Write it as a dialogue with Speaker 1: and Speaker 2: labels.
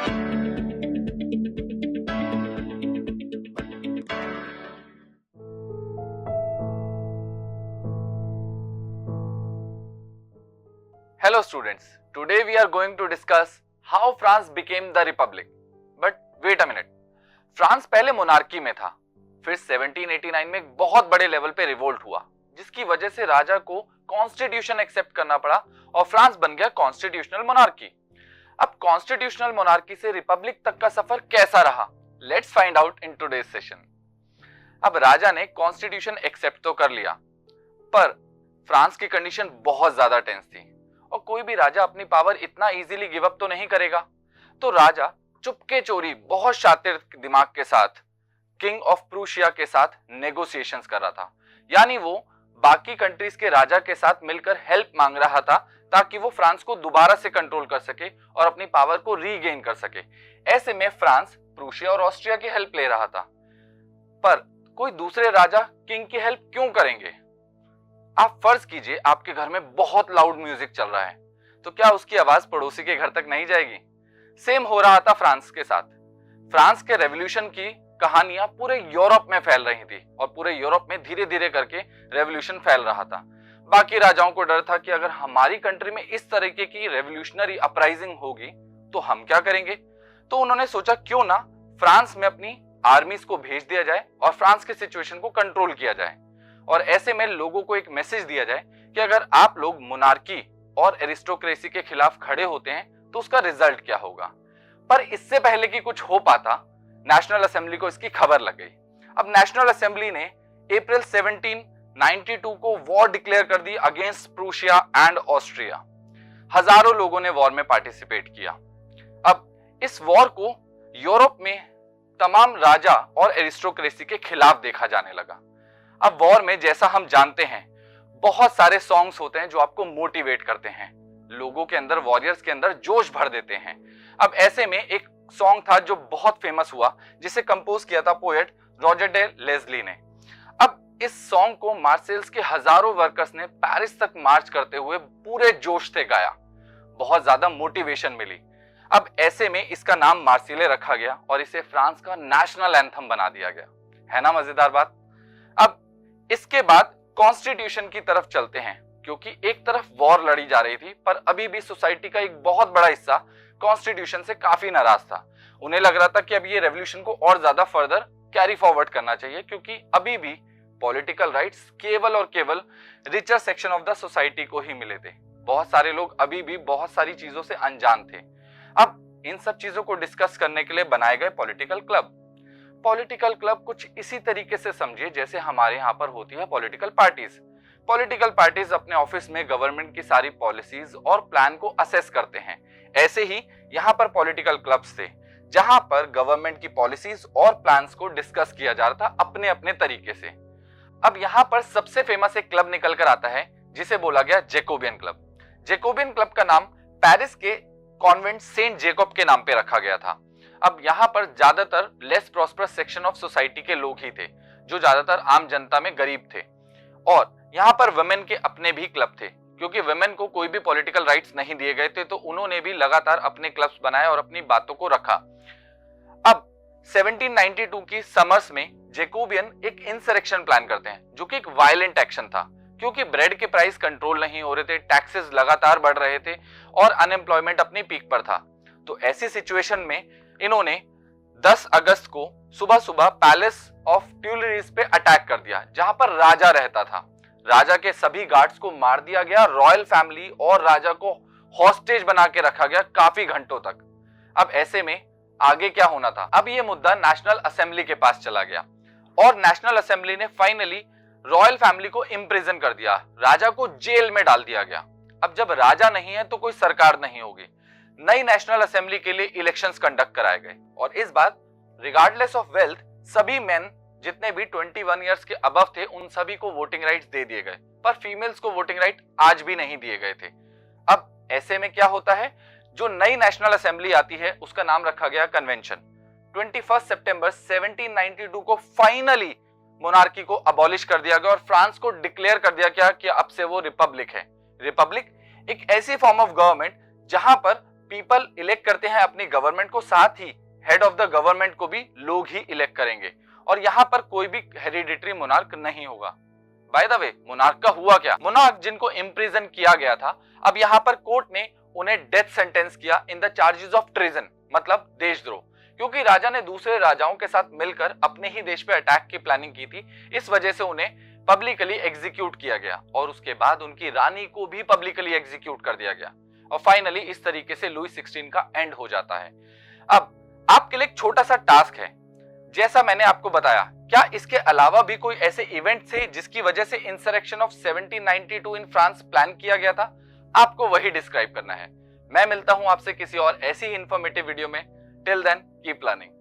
Speaker 1: Hello students, today we are going to discuss how France became the republic. But wait a minute, France पहले monarchy में था, फिर 1789 में एक बहुत बड़े लेवल पे रिवोल्ट हुआ, जिसकी वजह से राजा को कॉन्स्टिट्यूशन एक्सेप्ट करना पड़ा और फ्रांस बन गया कॉन्स्टिट्यूशनल मोनार्की। अब कॉन्स्टिट्यूशनल मोनार्की से रिपब्लिक तक का सफर कैसा रहा? Let's find out in today's session. अब राजा ने कॉन्स्टिट्यूशन एक्सेप्ट तो कर लिया, पर फ्रांस की कंडीशन बहुत ज्यादा टेंस थी और कोई भी राजा अपनी पावर इतना इजीली गिव अप तो नहीं करेगा। तो राजा चुपके चोरी बहुत शातिर दिमाग के साथ किंग ऑफ प्रूशिया के साथ नेगोशिएशंस कर रहा था, यानी वो बाकी कंट्रीज के राजा के साथ मिलकर हेल्प मांग रहा था ताकि वो फ्रांस को दोबारा से कंट्रोल कर सके और अपनी पावर को रीगेन कर सके। ऐसे में फ्रांस प्रूशिया और ऑस्ट्रिया की हेल्प ले रहा था, पर कोई दूसरे राजा किंग की हेल्प क्यों करेंगे? आप फर्ज कीजिए आपके घर में बहुत लाउड म्यूजिक चल रहा है, तो क्या उसकी आवाज पड़ोसी के घर तक नहीं जाएगी? सेम हो रहा था फ्रांस के साथ। फ्रांस के रेवोल्यूशन की कहानियां पूरे यूरोप में फैल रही थी और पूरे यूरोप में धीरे धीरे करके रेवोल्यूशन फैल रहा था। बाकी राजाओं को डर था कि अगर हमारी कंट्री में इस तरीके की रेवोल्यूशनरी अपराइजिंग होगी तो हम क्या करेंगे। तो उन्होंने सोचा क्यों ना फ्रांस में अपनी आर्मीज को भेज दिया जाए और फ्रांस के सिचुएशन को कंट्रोल किया जाए, और ऐसे में लोगों को एक मैसेज दिया जाए कि अगर आप लोग मोनार्की और एरिस्टोक्रेसी के खिलाफ खड़े होते हैं तो उसका रिजल्ट क्या होगा। पर इससे पहले कि कुछ हो पाता, नेशनल असेंबली को इसकी खबर लग गई। अब नेशनल असेंबली ने अप्रैल 1792 को वॉर डिक्लेयर कर दी अगेंस्ट प्रूशिया एंड ऑस्ट्रिया। हजारों लोगों ने वॉर में पार्टिसिपेट किया। अब इस वॉर को यूरोप में तमाम राजा और एरिस्टोक्रेसी के खिलाफ देखा जाने लगा। अब वॉर में जैसा हम जानते हैं बहुत सारे सॉन्ग्स होते हैं जो आपको मोटिवेट करते हैं, लोगों के अंदर, वॉरियर्स के अंदर जोश भर देते हैं। अब ऐसे में एक सॉन्ग था जो बहुत फेमस हुआ, जिसे कंपोज किया था पोएट रॉजर डे लेस्ली ने। अब इस सॉन्ग को मार्सेल्स के हजारों वर्कर्स ने पेरिस तक मार्च करते हुए पूरे जोश से गाया, बहुत ज्यादा मोटिवेशन मिली। अब ऐसे में इसका नाम मार्सिले रखा गया और इसे फ्रांस का नेशनल एंथम बना दिया गया। है ना मजेदार बात? अब इसके बाद कॉन्स्टिट्यूशन की तरफ चलते हैं, क्योंकि एक तरफ वॉर लड़ी जा रही थी पर अभी भी सोसाइटी का एक बहुत बड़ा हिस्सा कॉन्स्टिट्यूशन से काफी नाराज था। उन्हें लग रहा था कि अब ये रेवोल्यूशन को और ज्यादा फर्दर कैरी फॉरवर्ड करना चाहिए, क्योंकि अभी भी पॉलिटिकल राइट्स केवल और केवल richer section of the society को ही मिले थे। बहुत सारे लोग अभी भी बहुत सारी चीजों से अनजान थे। अब इन सब चीजों को डिस्कस करने के लिए बनाए गए पॉलिटिकल क्लब। पॉलिटिकल क्लब कुछ इसी तरीके से समझिए जैसे हमारे यहाँ पर होती है पॉलिटिकल पार्टीज। पॉलिटिकल पार्टीज अपने ऑफिस में गवर्नमेंट की सारी पॉलिसीज और प्लान को असेस करते हैं। ऐसे ही यहाँ पर पॉलिटिकल क्लब्स थे जहां पर गवर्नमेंट की पॉलिसीज और प्लान्स को डिस्कस किया जा रहा था अपने अपने तरीके से। अब यहाँ पर सबसे फेमस एक क्लब निकल कर आता है जिसे बोला गया जैकोबियन क्लब। जैकोबियन क्लब का नाम पेरिस के कॉन्वेंट सेंट जेकब के नाम पे रखा गया था। अब यहाँ पर ज्यादातर less prosperous section of society के लोग ही थे, जो ज्यादातर आम जनता में गरीब थे, और यहाँ पर वुमेन के अपने भी क्लब थे, क्योंकि वुमेन को कोई भी पॉलिटिकल राइट्स नहीं दिए गए थे, तो उन्होंने भी लगातार अपने क्लब्स बनाए और अपनी बातों को रखा। अब 1792 की समर्स में जैकोबियन एक इंसरेक्शन प्लान करते हैं, जो कि एक वायलेंट एक्शन था, क्योंकि ब्रेड के प्राइस कंट्रोल नहीं हो रहे थे, टैक्सेस लगातार बढ़ रहे थे और अनएम्प्लॉयमेंट अपनी पीक पर था। तो ऐसी सिचुएशन में इन्होंने 10 अगस्त को सुबह सुबह पैलेस ऑफ ट्यूलरीज पे अटैक कर दिया, जहां पर राजा रहता था। राजा के सभी गार्ड्स को मार दिया गया, रॉयल फैमिली और राजा को हॉस्टेज बना के रखा गया काफी घंटों तक। अब ऐसे में आगे क्या होना था? अब ये मुद्दा नेशनल असेंबली के पास चला गया और नेशनल असेंबली ने फाइनली रॉयल फैमिली को इम्प्रिजन कर दिया, राजा को जेल में डाल दिया गया। अब जब राजा नहीं है तो कोई सरकार नहीं होगी। नई नेशनल असेंबली के लिए इलेक्शंस कंडक्ट कराए गए और इस बार रिगार्डलेस ऑफ वेल्थ सभी मेन जितने भी 21 इयर्स के अबव थे उन सभी को वोटिंग राइट्स दे दिए गए, पर फीमेल्स को वोटिंग राइट आज भी नहीं दिए गए थे। अब ऐसे में क्या होता है, जो नई नेशनल असेंबली आती है उसका नाम रखा गया कन्वेंशन। 21 सितंबर 1792 को फाइनली मोनार्की को अबॉलिश कर दिया गया और फ्रांस को डिक्लेयर कर दिया गया कि अब से वो रिपब्लिक है। रिपब्लिक एक ऐसी फॉर्म ऑफ गवर्नमेंट जहां पर पीपल इलेक्ट करते हैं अपनी गवर्नमेंट को, साथ ही हेड ऑफ द गवर्नमेंट को भी लोग ही इलेक्ट करेंगे और यहाँ पर कोई भी हेरिडिटरी मोनार्क नहीं होगा। बाय द वे, मोनार्क का हुआ क्या? मोनार्क जिनको इम्प्रिजन किया गया था, अब यहाँ पर कोर्ट ने उन्हें डेथ सेंटेंस किया in the charges of treason, मतलब देशद्रोह, क्योंकि राजा ने दूसरे राजाओं के साथ मिलकर अपने ही देश पे अटैक की प्लानिंग की थी। इस वजह से उन्हें पब्लिकली एग्जीक्यूट किया गया और उसके बाद उनकी रानी को भी पब्लिकली एग्जीक्यूट कर दिया गया और फाइनली इस तरीके से लुई 16 का एंड हो जाता है। अब आपके लिए एक छोटा सा टास्क है, जैसा मैंने आपको बताया, क्या इसके अलावा भी कोई ऐसे इवेंट थे जिसकी वजह से insurrection of 1792 in France plan किया गया था? आपको वही डिस्क्राइब करना है। मैं मिलता हूं आपसे किसी और ऐसी ही इंफॉर्मेटिव वीडियो में। Till then keep learning.